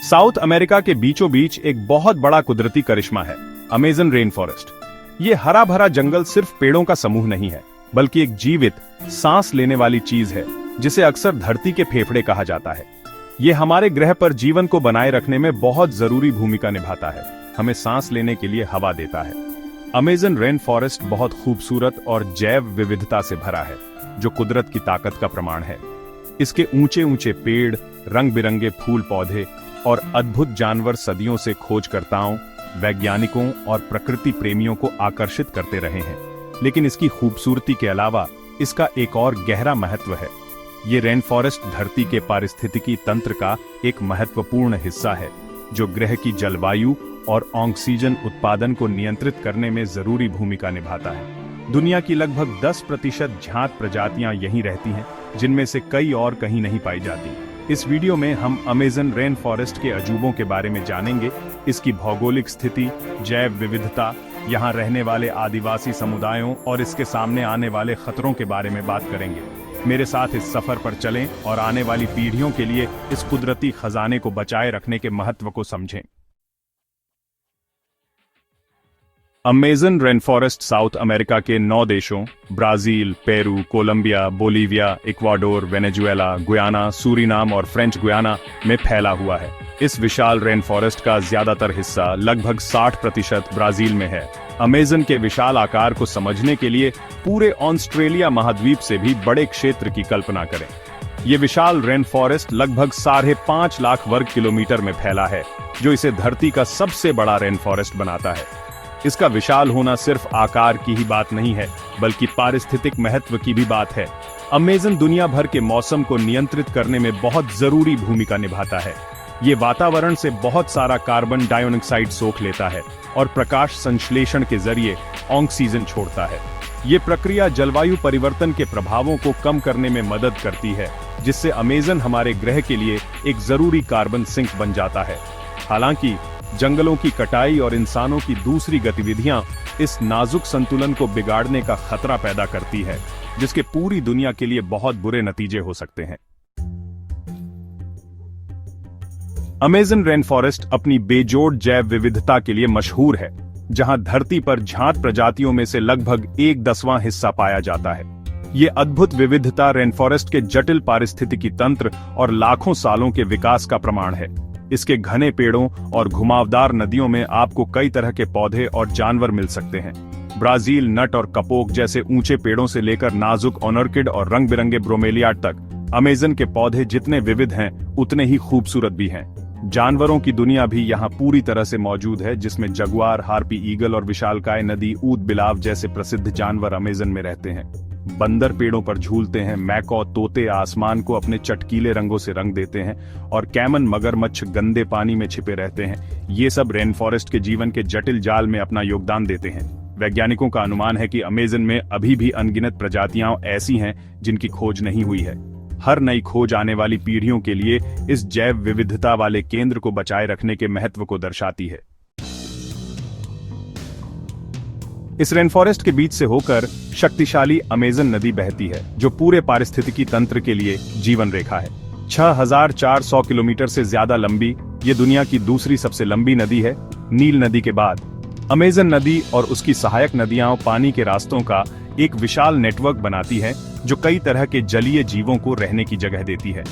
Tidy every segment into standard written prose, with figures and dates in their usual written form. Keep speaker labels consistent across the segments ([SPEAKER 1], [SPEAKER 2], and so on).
[SPEAKER 1] South America के बीचों बीच एक बहुत बड़ा कुदरती करिश्मा है अमेज़न रेन फॉरेस्ट। ये हरा भरा जंगल सिर्फ पेड़ों का समूह नहीं है, बल्कि एक जीवित, सांस लेने वाली चीज है जिसे अक्सर धरती के फेफड़े कहा जाता है। ये हमारे ग्रह पर जीवन को बनाए रखने में बहुत जरूरी भूमिका निभाता है, हमें सांस लेने के लिए हवा देता है। अमेज़न रेन फॉरेस्ट बहुत खूबसूरत और जैव विविधता से भरा है, जो कुदरत की ताकत का प्रमाण है। इसके ऊंचे ऊंचे पेड़, रंग बिरंगे फूल पौधे और अद्भुत जानवर सदियों से खोजकर्ताओं, वैज्ञानिकों और प्रकृति प्रेमियों को आकर्षित करते रहे हैं। लेकिन इसकी खूबसूरती के अलावा इसका एक और गहरा महत्व है। ये रेन फॉरेस्ट धरती के पारिस्थितिकी तंत्र का एक महत्वपूर्ण हिस्सा है, जो ग्रह की जलवायु और ऑक्सीजन उत्पादन को नियंत्रित करने में जरूरी भूमिका निभाता है। दुनिया की लगभग 10% झांत प्रजातियां यहीं रहती हैं, जिनमें से कई और कहीं नहीं पाई जाती। इस वीडियो में हम अमेज़न रेन फॉरेस्ट के अजूबों के बारे में जानेंगे, इसकी भौगोलिक स्थिति, जैव विविधता, यहाँ रहने वाले आदिवासी समुदायों और इसके सामने आने वाले खतरों के बारे में बात करेंगे। मेरे साथ इस सफर पर चलें और आने वाली पीढ़ियों के लिए इस कुदरती खजाने को बचाए रखने के महत्व को समझें। Amazon rain forest South America के 9 देशों Brazil, Peru, Colombia, Bolivia, Ecuador, Venezuela, Guyana, Suriname और फ्रेंच गुयाना में फैला हुआ है। इस विशाल रेन फॉरेस्ट का ज्यादातर हिस्सा, लगभग 60% ब्राजील में है। अमेज़न के विशाल आकार को समझने के लिए पूरे ऑस्ट्रेलिया महाद्वीप से भी बड़े क्षेत्र की कल्पना करें। ये विशाल रेन फॉरेस्ट लगभग 5.5 लाख वर्ग किलोमीटर में फैला है, जो इसे धरती का सबसे बड़ा रेन फॉरेस्ट बनाता है। इसका विशाल होना सिर्फ आकार की ही बात नहीं है, बल्कि पारिस्थितिक महत्व की भी बात है। अमेज़न दुनिया भर के मौसम को नियंत्रित करने में बहुत जरूरी भूमिका निभाता है। ये वातावरण से बहुत सारा कार्बन डाइऑक्साइड सोख लेता है और प्रकाश संश्लेषण के जरिए ऑक्सीजन छोड़ता है। ये प्रक्रिया जलवायु परिवर्तन के प्रभावों को कम करने में मदद करती है, जिससे अमेज़न हमारे ग्रह के लिए एक जरूरी कार्बन सिंक बन जाता है। हालांकि जंगलों की कटाई और इंसानों की दूसरी गतिविधियां इस नाजुक संतुलन को बिगाड़ने का खतरा पैदा करती है, जिसके पूरी दुनिया के लिए बहुत बुरे नतीजे हो सकते हैं। अमेज़न रेन फॉरेस्ट अपनी बेजोड़ जैव विविधता के लिए मशहूर है, जहां धरती पर झांत प्रजातियों में से लगभग 1/10वां हिस्सा पाया जाता है। ये अद्भुत विविधता रेन फॉरेस्ट के जटिल पारिस्थितिकी तंत्र और लाखों सालों के विकास का प्रमाण है। इसके घने पेड़ों और घुमावदार नदियों में आपको कई तरह के पौधे और जानवर मिल सकते हैं। ब्राजील नट और कपोक जैसे ऊंचे पेड़ों से लेकर नाजुक ऑर्किड और रंग बिरंगे ब्रोमेलिया तक अमेज़न के पौधे जितने विविध हैं, उतने ही खूबसूरत भी हैं। जानवरों की दुनिया भी यहाँ पूरी तरह से मौजूद है, जिसमें जगुआर, हार्पी ईगल और विशालकाय नदी ऊद बिलाव जैसे प्रसिद्ध जानवर अमेज़न में रहते हैं। बंदर पेड़ों पर झूलते हैं, मैकौ तोते आसमान को अपने चटकीले रंगों से रंग देते हैं और कैमन मगरमच्छ गंदे पानी में छिपे रहते हैं। ये सब रेन फॉरेस्ट के जीवन के जटिल जाल में अपना योगदान देते हैं। वैज्ञानिकों का अनुमान है कि अमेज़न में अभी भी अनगिनत प्रजातियां ऐसी हैं जिनकी खोज नहीं हुई है। हर नई खोज आने वाली पीढ़ियों के लिए इस जैव विविधता वाले केंद्र को बचाए रखने के महत्व को दर्शाती है। इस रेन फॉरेस्ट के बीच से होकर शक्तिशाली अमेज़न नदी बहती है, जो पूरे पारिस्थितिकी तंत्र के लिए जीवन रेखा है। 6400 किलोमीटर से ज्यादा लंबी ये दुनिया की दूसरी सबसे लंबी नदी है, नील नदी के बाद। अमेज़न नदी और उसकी सहायक नदियां पानी के रास्तों का एक विशाल नेटवर्क बनाती है, जो कई तरह के जलीय जीवों को रहने की जगह देती है।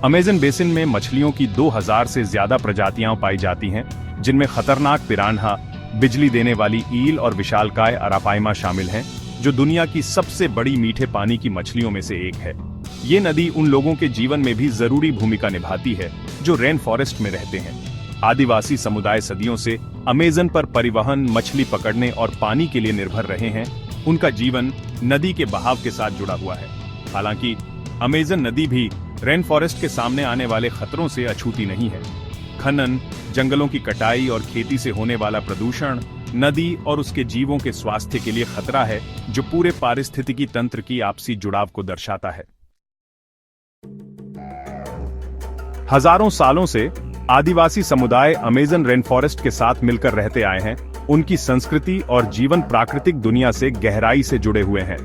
[SPEAKER 1] अमेज़न बेसिन में मछलियों की 2000 से ज्यादा प्रजातियां पाई जाती हैं, जिनमें खतरनाक पिरान्हा, बिजली देने वाली ईल और विशालकाय अरापाइमा शामिल हैं, जो दुनिया की सबसे बड़ी मीठे पानी की मछलियों में से एक है। ये नदी उन लोगों के जीवन में भी जरूरी भूमिका निभाती है जो रेन फॉरेस्ट में रहते हैं। आदिवासी समुदाय सदियों से अमेज़न पर परिवहन, मछली पकड़ने और पानी के लिए निर्भर रहे हैं। उनका जीवन नदी के बहाव के साथ जुड़ा हुआ है। हालांकि अमेज़न नदी भी रेन फॉरेस्ट के सामने आने वाले खतरों से अछूती नहीं है। खनन, जंगलों की कटाई और खेती से होने वाला प्रदूषण नदी और उसके जीवों के स्वास्थ्य के लिए खतरा है, जो पूरे पारिस्थितिकी तंत्र की आपसी जुड़ाव को दर्शाता है। हजारों सालों से आदिवासी समुदाय अमेज़न रेन फॉरेस्ट के साथ मिलकर रहते आए हैं। उनकी संस्कृति और जीवन प्राकृतिक दुनिया से गहराई से जुड़े हुए हैं।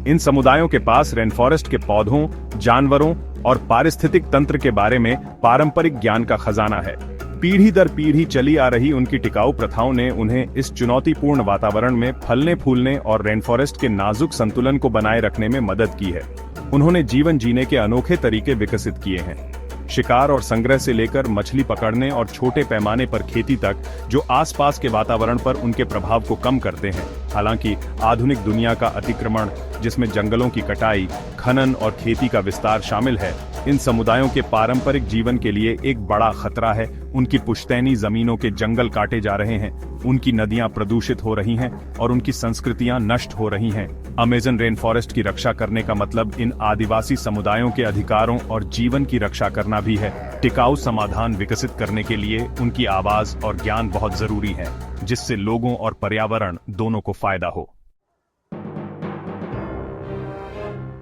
[SPEAKER 1] इन समुदायों के पास रेन फॉरेस्ट के पौधों, जानवरों और पारिस्थितिक तंत्र के बारे में पारंपरिक ज्ञान का खजाना है। पीढ़ी दर पीढ़ी चली आ रही उनकी टिकाऊ प्रथाओं ने उन्हें इस चुनौतीपूर्ण वातावरण में फलने फूलने और रेन फॉरेस्ट के नाजुक संतुलन को बनाए रखने में मदद की है। उन्होंने जीवन जीने के अनोखे तरीके विकसित किए हैं। शिकार और संग्रह से लेकर मछली पकड़ने और छोटे पैमाने पर खेती तक, जो आसपास के वातावरण पर उनके प्रभाव को कम करते हैं। हालांकि आधुनिक दुनिया का अतिक्रमण, जिसमें जंगलों की कटाई, खनन और खेती का विस्तार शामिल है, इन समुदायों के पारंपरिक जीवन के लिए एक बड़ा खतरा है। उनकी पुश्तैनी जमीनों के जंगल काटे जा रहे हैं, उनकी नदियां प्रदूषित हो रही हैं और उनकी संस्कृतियां नष्ट हो रही हैं। अमेज़न रेन फॉरेस्ट की रक्षा करने का मतलब इन आदिवासी समुदायों के अधिकारों और जीवन की रक्षा करना भी है। टिकाऊ समाधान विकसित करने के लिए उनकी आवाज और ज्ञान बहुत जरूरी है, जिससे लोगों और पर्यावरण दोनों को फायदा हो।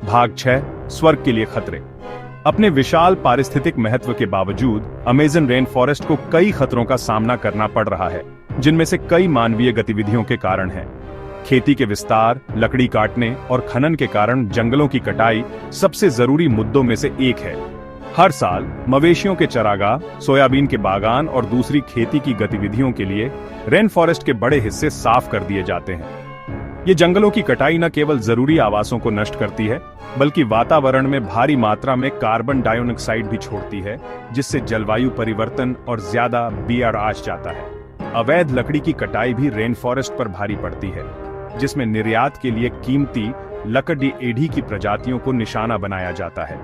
[SPEAKER 1] भाग 6, स्वर्ग के लिए खतरे। अपने विशाल पारिस्थितिक महत्व के बावजूद अमेज़न रेन फॉरेस्ट को कई खतरों का सामना करना पड़ रहा है, जिनमें से कई मानवीय गतिविधियों के कारण हैं। खेती के विस्तार, लकड़ी काटने और खनन के कारण जंगलों की कटाई सबसे जरूरी मुद्दों में से एक है। हर साल मवेशियों के चरागाह, सोयाबीन के बागान और दूसरी खेती की गतिविधियों के लिए रेन फॉरेस्ट के बड़े हिस्से साफ कर दिए जाते हैं। ये जंगलों की कटाई न केवल जरूरी आवासों को नष्ट करती है, बल्कि वातावरण में भारी मात्रा में कार्बन डाइऑक्साइड भी छोड़ती है, जिससे जलवायु परिवर्तन और ज्यादा BRH जाता है। अवैध लकड़ी की कटाई भी रेन फॉरेस्ट पर भारी पड़ती है, जिसमें निर्यात के लिए कीमती लकड़ी एढ़ी की प्रजातियों को निशाना बनाया जाता है।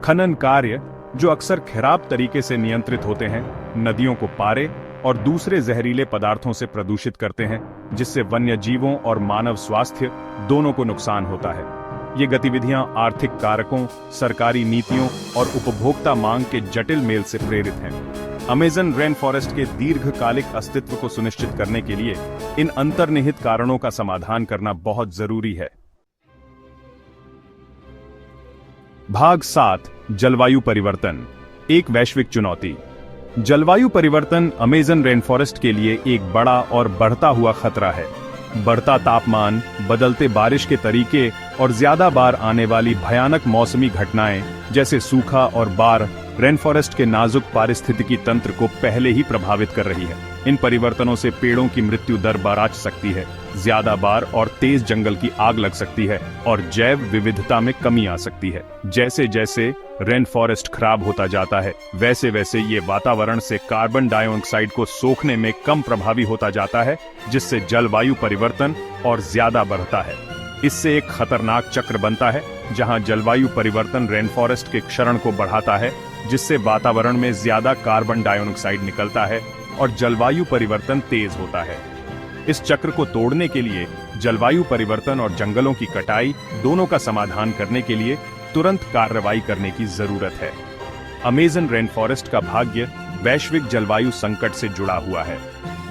[SPEAKER 1] खनन कार्य, जो अक्सर खराब तरीके से नियंत्रित होते हैं, नदियों को पारे और दूसरे जहरीले पदार्थों से प्रदूषित करते हैं, जिससे वन्य जीवों और मानव स्वास्थ्य दोनों को नुकसान होता है। ये गतिविधियां आर्थिक कारकों, सरकारी नीतियों और उपभोक्ता मांग के जटिल मेल से प्रेरित हैं। अमेज़न रेन फॉरेस्ट के दीर्घकालिक अस्तित्व को सुनिश्चित करने के लिए इन अंतर्निहित कारणों का समाधान करना बहुत जरूरी है। भाग 7, जलवायु परिवर्तन, एक वैश्विक चुनौती। जलवायु परिवर्तन अमेज़न रेन फॉरेस्ट के लिए एक बड़ा और बढ़ता हुआ खतरा है। बढ़ता तापमान, बदलते बारिश के तरीके और ज्यादा बार आने वाली भयानक मौसमी घटनाएं जैसे सूखा और बाढ़ रेन फॉरेस्ट के नाजुक पारिस्थितिकी तंत्र को पहले ही प्रभावित कर रही है। इन परिवर्तनों से पेड़ों की मृत्यु दर बढ़ सकती है, ज्यादा बार और तेज जंगल की आग लग सकती है और जैव विविधता में कमी आ सकती है। जैसे जैसे रेन फॉरेस्ट खराब होता जाता है, वैसे वैसे ये वातावरण से कार्बन डाइऑक्साइड को सोखने में कम प्रभावी होता जाता है, जिससे जलवायु परिवर्तन और ज्यादा बढ़ता है। इससे एक खतरनाक चक्र बनता है, जहां जलवायु परिवर्तन रेन फॉरेस्ट के क्षरण को बढ़ाता है, जिससे वातावरण में ज्यादा कार्बन डाइऑक्साइड निकलता है और जलवायु परिवर्तन तेज होता है। इस चक्र को तोड़ने के लिए जलवायु परिवर्तन और जंगलों की कटाई दोनों का समाधान करने के लिए तुरंत कार्रवाई करने की जरूरत है। अमेज़न रेन फॉरेस्ट का भाग्य वैश्विक जलवायु संकट से जुड़ा हुआ है।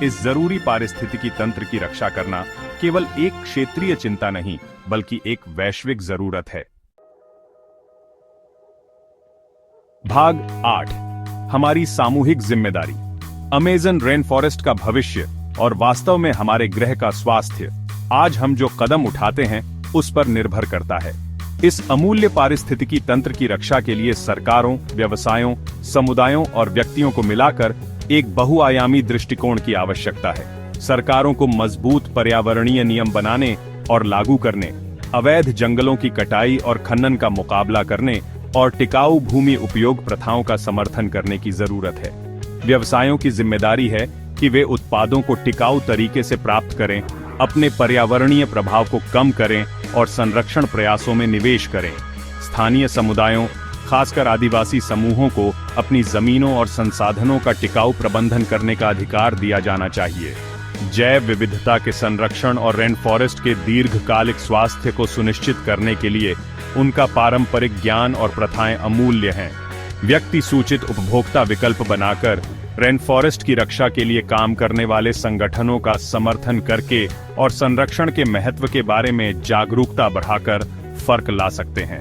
[SPEAKER 1] इस जरूरी पारिस्थितिकी तंत्र की रक्षा करना केवल एक क्षेत्रीय चिंता नहीं, बल्कि एक वैश्विक जरूरत है। भाग 8, हमारी सामूहिक जिम्मेदारी। अमेज़न रेन फॉरेस्ट का भविष्य और वास्तव में हमारे ग्रह का स्वास्थ्य आज हम जो कदम उठाते हैं उस पर निर्भर करता है। इस अमूल्य पारिस्थितिकी तंत्र की रक्षा के लिए सरकारों, व्यवसायों, समुदायों और व्यक्तियों को मिलाकर एक बहुआयामी दृष्टिकोण की आवश्यकता है। सरकारों को मजबूत पर्यावरणीय नियम बनाने और लागू करने, अवैध जंगलों की कटाई और खनन का मुकाबला करने और टिकाऊ भूमि उपयोग प्रथाओं का समर्थन करने की जरूरत है। व्यवसायों की जिम्मेदारी है कि वे उत्पादों को टिकाऊ तरीके से प्राप्त करें, अपने पर्यावरणीय प्रभाव को कम करें और संरक्षण प्रयासों में निवेश करें। स्थानीय समुदायों, खासकर आदिवासी समूहों को अपनी जमीनों और संसाधनों का टिकाऊ प्रबंधन करने का अधिकार दिया जाना चाहिए। जैव विविधता के संरक्षण और रेन फॉरेस्ट के दीर्घकालिक स्वास्थ्य को सुनिश्चित करने के लिए उनका पारंपरिक ज्ञान और प्रथाएं अमूल्य हैं। व्यक्ति सूचित उपभोक्ता विकल्प बनाकर रेन फॉरेस्ट की रक्षा के लिए काम करने वाले संगठनों का समर्थन करके और संरक्षण के महत्व के बारे में जागरूकता बढ़ाकर फर्क ला सकते हैं।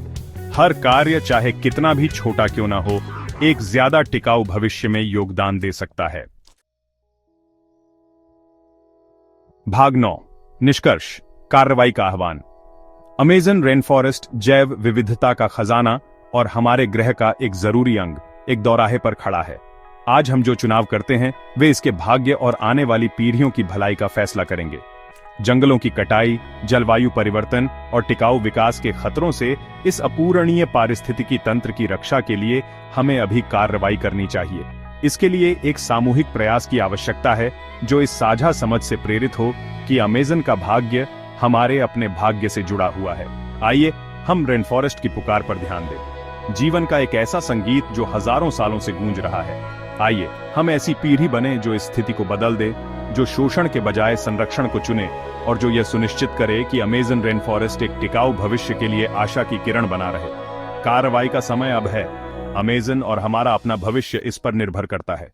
[SPEAKER 1] हर कार्य, चाहे कितना भी छोटा क्यों ना हो, एक ज्यादा टिकाऊ भविष्य में योगदान दे सकता है। भाग 9, निष्कर्ष, कार्रवाई का आह्वान। अमेज़न रेन फॉरेस्ट जैव विविधता का खजाना और हमारे ग्रह का एक जरूरी अंग एक दौराहे पर खड़ा है। आज हम जो चुनाव करते हैं वे इसके भाग्य और आने वाली पीढ़ियों की भलाई का फैसला करेंगे। जंगलों की कटाई, जलवायु परिवर्तन और टिकाऊ विकास के खतरों से इस अपूरणीय पारिस्थितिकी तंत्र की रक्षा के लिए हमें अभी कार्रवाई करनी चाहिए। इसके लिए एक सामूहिक प्रयास की आवश्यकता है जो इस साझा समझ से प्रेरित हो कि अमेज़न का भाग्य हमारे अपने भाग्य से जुड़ा हुआ है। आइए हम रेन फॉरेस्ट की पुकार पर ध्यान दें। जीवन का एक ऐसा संगीत जो हजारों सालों से गूंज रहा है। आइए हम ऐसी पीढ़ी बने जो इस स्थिति को बदल दे, जो शोषण के बजाय संरक्षण को चुने और जो यह सुनिश्चित करे कि अमेज़न रेन फॉरेस्ट एक टिकाऊ भविष्य के लिए आशा की किरण बना रहे। कार्रवाई का समय अब है। अमेज़न और हमारा अपना भविष्य इस पर निर्भर करता है।